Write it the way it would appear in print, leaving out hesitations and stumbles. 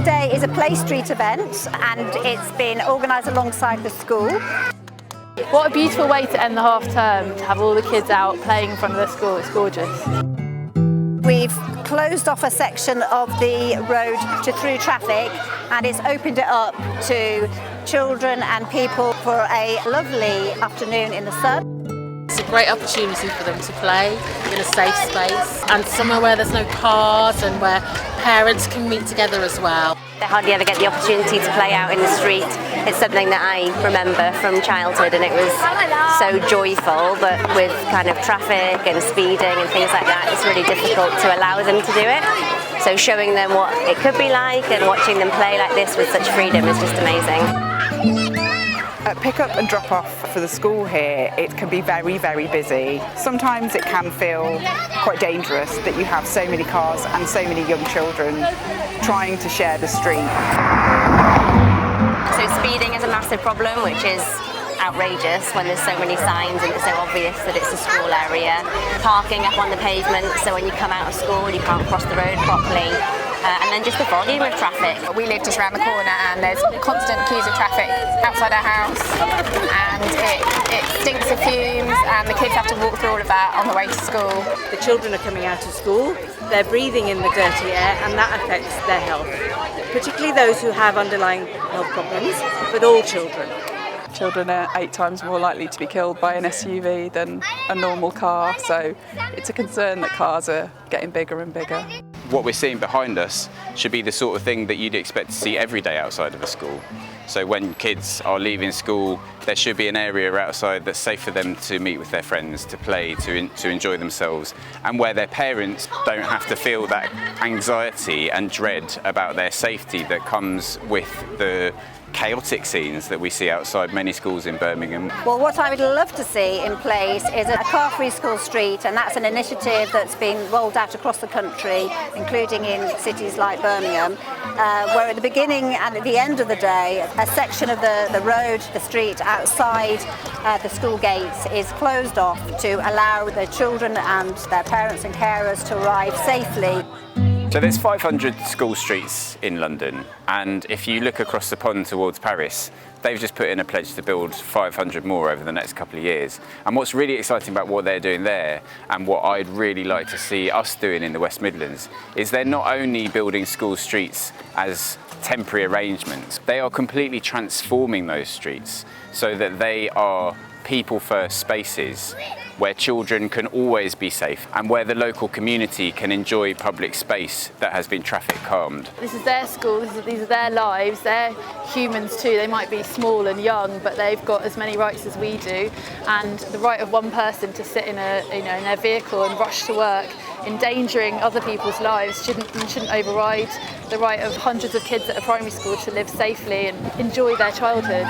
today is a Play Street event and it's been organised alongside the school. What a beautiful way to end the half term, to have all the kids out playing in front of their school. It's gorgeous. We've closed off a section of the road to through traffic and it's opened it up to children and people for a lovely afternoon in the sun. It's a great opportunity for them to play in a safe space and somewhere where there's no cars and where parents can meet together as well. They hardly ever get the opportunity to play out in the street. It's something that I remember from childhood and it was so joyful, but with kind of traffic and speeding and things like that, it's really difficult to allow them to do it. So showing them what it could be like and watching them play like this with such freedom is just amazing. At pick up and drop off for the school here, it can be very, very busy. Sometimes it can feel quite dangerous that you have so many cars and so many young children trying to share the street. So speeding is a massive problem, which is outrageous when there's so many signs and it's so obvious that it's a school area. Parking up on the pavement, so when you come out of school you can't cross the road properly. And then just the volume of traffic. We live just around the corner and there's constant queues of traffic outside our house and it stinks of fumes and the kids have to walk through all of that on the way to school. The children are coming out of school, they're breathing in the dirty air and that affects their health, particularly those who have underlying health problems, but all children. Children are 8 times more likely to be killed by an SUV than a normal car, so it's a concern that cars are getting bigger and bigger. What we're seeing behind us should be the sort of thing that you'd expect to see every day outside of a school. So when kids are leaving school, there should be an area outside that's safe for them to meet with their friends, to play, to enjoy themselves, and where their parents don't have to feel that anxiety and dread about their safety that comes with the chaotic scenes that we see outside many schools in Birmingham. Well, what I would love to see in place is a car-free school street, and that's an initiative that's been rolled out across the country, including in cities like Birmingham, where at the beginning and at the end of the day, a section of the road, the street outside the school gates is closed off to allow the children and their parents and carers to arrive safely. So there's 500 school streets in London, and if you look across the pond towards Paris, they've just put in a pledge to build 500 more over the next couple of years. And what's really exciting about what they're doing there, and what I'd really like to see us doing in the West Midlands, is they're not only building school streets as temporary arrangements, they are completely transforming those streets so that they are people-first spaces where children can always be safe and where the local community can enjoy public space that has been traffic calmed. This is their school, these are their lives, they're humans too. They might be small and young, but they've got as many rights as we do, and the right of one person to sit in in their vehicle and rush to work, endangering other people's lives, shouldn't override the right of hundreds of kids at a primary school to live safely and enjoy their childhood.